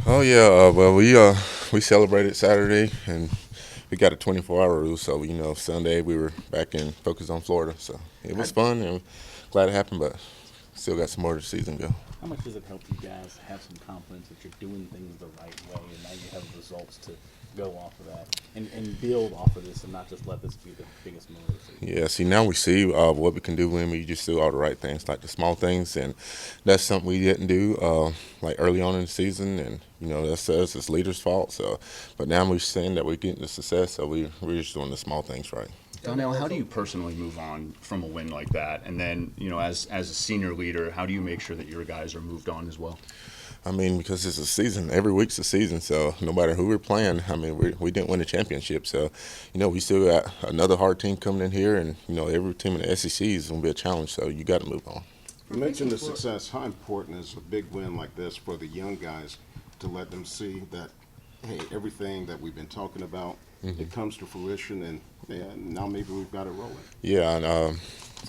Oh yeah, well we celebrated Saturday and we got a 24-hour rule, so Sunday we were back in focus on Florida, so it How, was fun and glad it happened, but still got some more of the season to go. how much does it help you guys have some confidence that you're doing things the right way and now you have results to go off of that and build off of this and not just let this be the biggest moment of the season? Yeah, see now we see what we can do when we just do all the right things, like the small things, and that's something we didn't do like early on in the season, and that's us, it's leaders' fault. So, but now we're seeing that we're getting the success, so we're just doing the small things right. Donell, how do you personally move on from a win like that? And then, as a senior leader, how do you make sure that your guys are moved on as well? I mean, because it's a season, every week's a season, so no matter who we're playing, I mean, we didn't win the championship, so we still got another hard team coming in here, and every team in the SEC is going to be a challenge, so you got to move on. You mentioned the success. How important is a big win like this for the young guys to let them see that, hey, everything that we've been talking about, it comes to fruition, and now maybe we've got it rolling. Yeah, and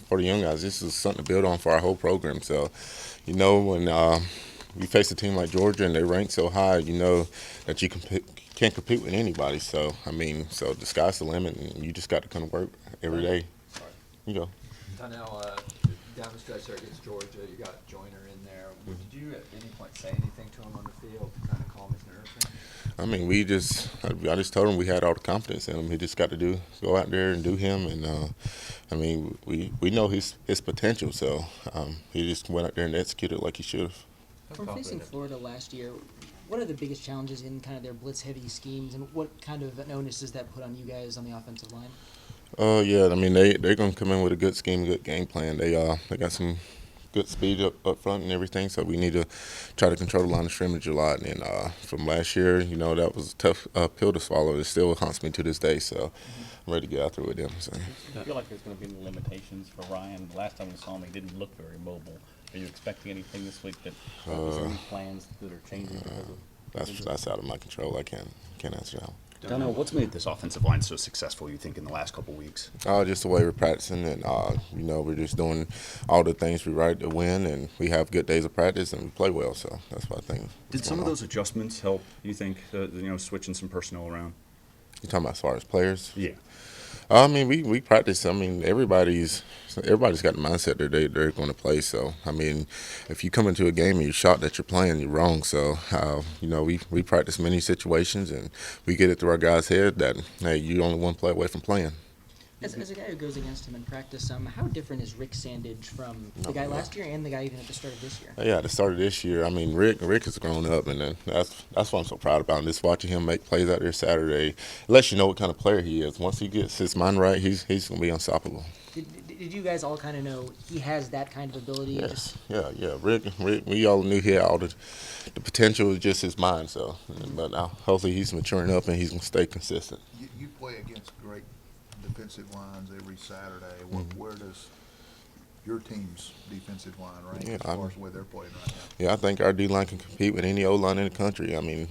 for the young guys, this is something to build on for our whole program. So, when you face a team like Georgia and they rank so high, you know that you can't compete with anybody. So, I mean, so the sky's the limit, and you just got to come to work every day. You go. Donnell, down the stretch there against Georgia, you got Joyner in there. Did you at any point say anything to him on the field to kind of calm his nerves? I mean, I just told him we had all the confidence in him. He just got to go out there and do him. And I mean, we know his potential. So he just went out there and executed like he should have. From facing Florida last year, what are the biggest challenges in kind of their blitz-heavy schemes, and what kind of onus does that put on you guys on the offensive line? Yeah, I mean they're gonna come in with a good scheme, good game plan. They got some good speed up front and everything, so we need to try to control the line of scrimmage a lot. And from last year, that was a tough pill to swallow. It still haunts me to this day, so I'm ready to get out there with them. So. I feel like there's going to be limitations for Ryan. The last time we saw him, he didn't look very mobile. Are you expecting anything this week is there any plans that are changing because of That's out of my control. I can't answer that one. Donell, what's made this offensive line so successful, you think, in the last couple weeks? Just the way we're practicing, and we're just doing all the things we right to win, and we have good days of practice, and we play well. So that's what I think. Did some of those adjustments help, you think, switching some personnel around? You talking about as far as players? Yeah. I mean, we practice. I mean, everybody's got the mindset that they're going to play. So, I mean, if you come into a game and you're shocked that you're playing, you're wrong. So, we practice many situations, and we get it through our guys' head that, hey, you only one play away from playing. As a guy who goes against him in practice, how different is Rick Sandage from the guy last year and the guy even at the start of this year? Yeah, at the start of this year, I mean, Rick has grown up, and that's what I'm so proud about. And just watching him make plays out there Saturday, it lets you know what kind of player he is. Once he gets his mind right, he's going to be unstoppable. Did you guys all kind of know he has that kind of ability? Yes, yeah. Rick, we all knew he had all the potential. Was just his mind. So, but now hopefully he's maturing up and he's going to stay consistent. You play against great defensive lines every Saturday. Where does your team's defensive line rank as far as where they're playing right now? Yeah, I think our D-line can compete with any O-line in the country. I mean,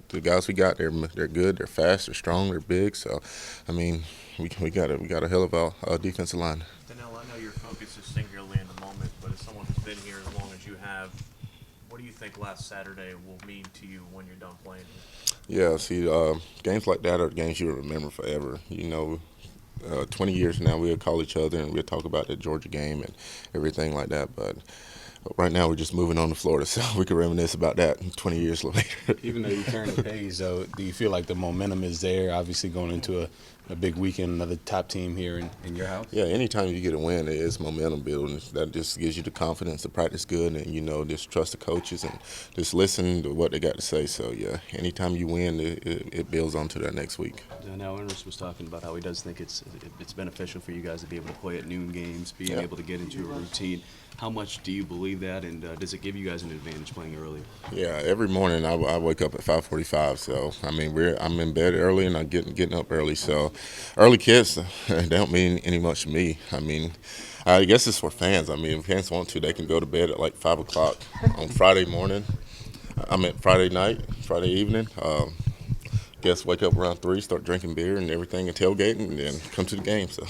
the guys we got, they're good, they're fast, they're strong, they're big. So, I mean, we got a hell of a defensive line. Donell, I know your focus is singularly in the moment, but as someone who's been here as long as you have, what do you think last Saturday will mean to you when you're done playing here? Yeah, see, games like that are games you'll remember forever. 20 years from now, we'll call each other and we'll talk about the Georgia game and everything like that. But right now, we're just moving on to Florida, so we can reminisce about that 20 years later. Even though you turn the page, though, do you feel like the momentum is there? Obviously, going into a big weekend, another top team here in your house. Yeah, anytime you get a win, it's momentum building. That just gives you the confidence to practice good, and just trust the coaches and just listen to what they got to say. So yeah, anytime you win, it builds onto that next week. Now, Ernest was talking about how he does think it's beneficial for you guys to be able to play at noon games, being able to get into a routine. How much do you believe that, and does it give you guys an advantage playing early? Yeah, every morning I wake up at 5:45. So I mean, I'm in bed early and I'm getting up early. So early kids, they don't mean any much to me. I mean, I guess it's for fans. I mean, if fans want to, they can go to bed at like 5 o'clock on Friday morning. I mean, Friday night, Friday evening. guests wake up around 3, start drinking beer and everything and tailgating, and then come to the game. So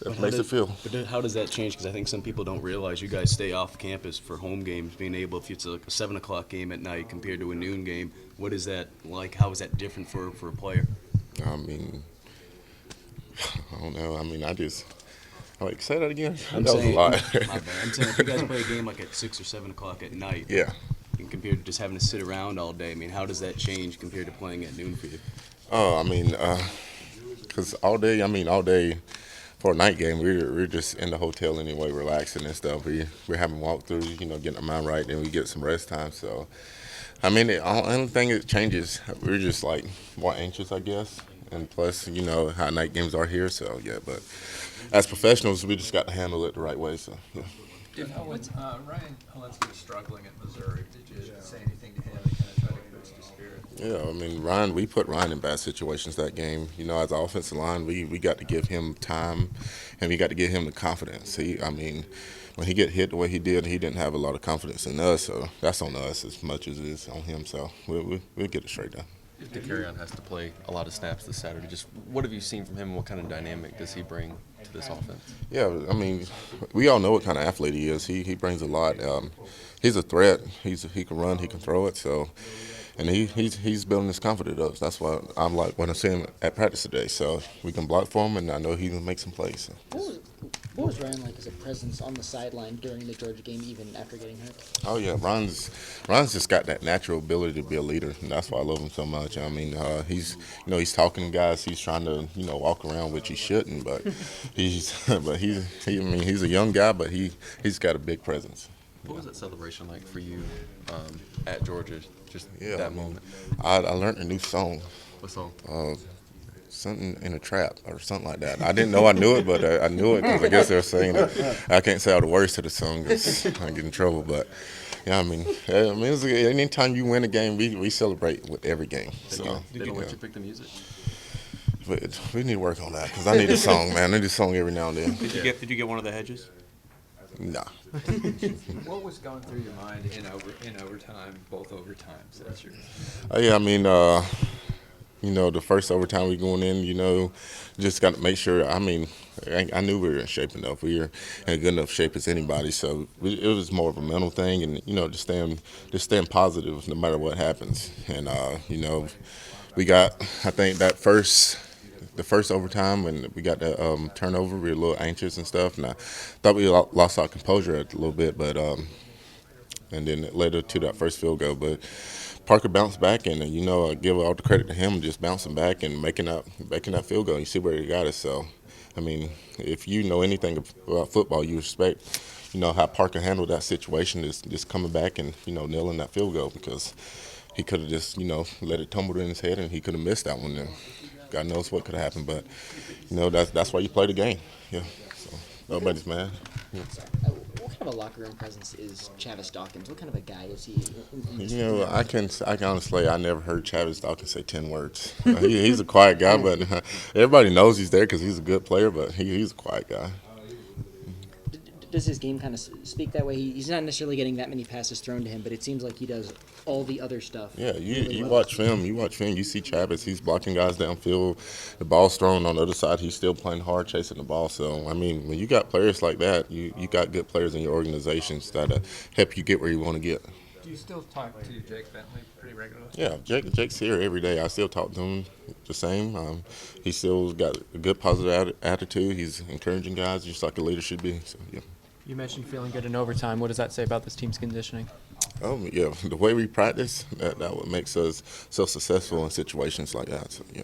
that makes it feel. But how does that change? Because I think some people don't realize you guys stay off campus for home games, being able, if it's like a 7 o'clock game at night compared to a noon game. What is that like? How is that different for a player? I mean, I don't know. I mean, like, say that again. That was a lot. My bad. I'm saying if you guys play a game like at 6 or 7 o'clock at night. Yeah. And compared to just having to sit around all day, I mean, how does that change compared to playing at noon for you? Oh, I mean, because all day for a night game, we're just in the hotel anyway, relaxing and stuff. We're having walkthroughs, getting our mind right, then we get some rest time. So, I mean, the only thing that changes, we're just like more anxious, I guess. And plus, how night games are here. So, yeah, but as professionals, we just got to handle it the right way. So, yeah. Ryan Helensky was struggling at Missouri. Did you say anything to him to kind of try to boost his spirit? Yeah, I mean, we put Ryan in bad situations that game. As an offensive line, we got to give him time, and we got to give him the confidence. When he get hit the way he didn't have a lot of confidence in us, so that's on us as much as it is on him. So we'll get it straight down. If DeCarrion has to play a lot of snaps this Saturday, just what have you seen from him and what kind of dynamic does he bring to this offense? Yeah, I mean, we all know what kind of athlete he is. He brings a lot. He's a threat. He can run, he can throw it. So, and he's building his confidence up. That's why I'm like when I see him at practice today. So we can block for him, and I know he can make some plays. So. What was Ryan like as a presence on the sideline during the Georgia game, even after getting hurt? Oh yeah, Ryan's just got that natural ability to be a leader, and that's why I love him so much. I mean, he's talking to guys. He's trying to walk around, which he shouldn't, but he's a young guy, but he's got a big presence. What was that celebration like for you at Georgia? Just that moment. I learned a new song. What song? Something in a trap or something like that. I didn't know I knew it, but I knew it because I guess they were saying it. I can't say all the words to the song because I get in trouble. But yeah, I mean, anytime you win a game, we celebrate with every game. So they don't let you pick the music. But we need to work on that because I need a song, man. I need a song every now and then. Did you get one of the hedges? Nah. What was going through your mind in overtime, both overtimes? That's your. Yeah, I mean. The first overtime we going in, just got to make sure. I mean, I knew we were in shape enough. We were in good enough shape as anybody. So it was more of a mental thing, and just staying positive no matter what happens. And we got, I think the first overtime when we got the turnover, we were a little anxious and stuff, and I thought we lost our composure a little bit, but and then it led to that first field goal, but. Parker bounced back, and I give all the credit to him, just bouncing back and making that field goal. You see where he got us. So, I mean, if you know anything about football, you respect, how Parker handled that situation, is just coming back and nailing that field goal because he could have just let it tumble in his head and he could have missed that one. And God knows what could have happened, but that's why you play the game. Yeah. So nobody's mad. Yeah. What kind of a locker room presence is Chavis Dawkins? What kind of a guy is he? I can honestly, I never heard Chavis Dawkins say 10 words. He's a quiet guy, but everybody knows he's there because he's a good player, but he's a quiet guy. Does his game kind of speak that way? He's not necessarily getting that many passes thrown to him, but it seems like he does all the other stuff. Yeah, you watch film, you see Chavis, he's blocking guys downfield, the ball's thrown on the other side, he's still playing hard, chasing the ball. So, I mean, when you got players like that, you got good players in your organizations that help you get where you want to get. Do you still talk to Jake Bentley pretty regularly? Yeah, Jake's here every day. I still talk to him the same. He still got a good positive attitude. He's encouraging guys just like a leader should be. So, yeah. You mentioned feeling good in overtime. What does that say about this team's conditioning? Yeah, the way we practice, that what makes us so successful in situations like that. So, yeah.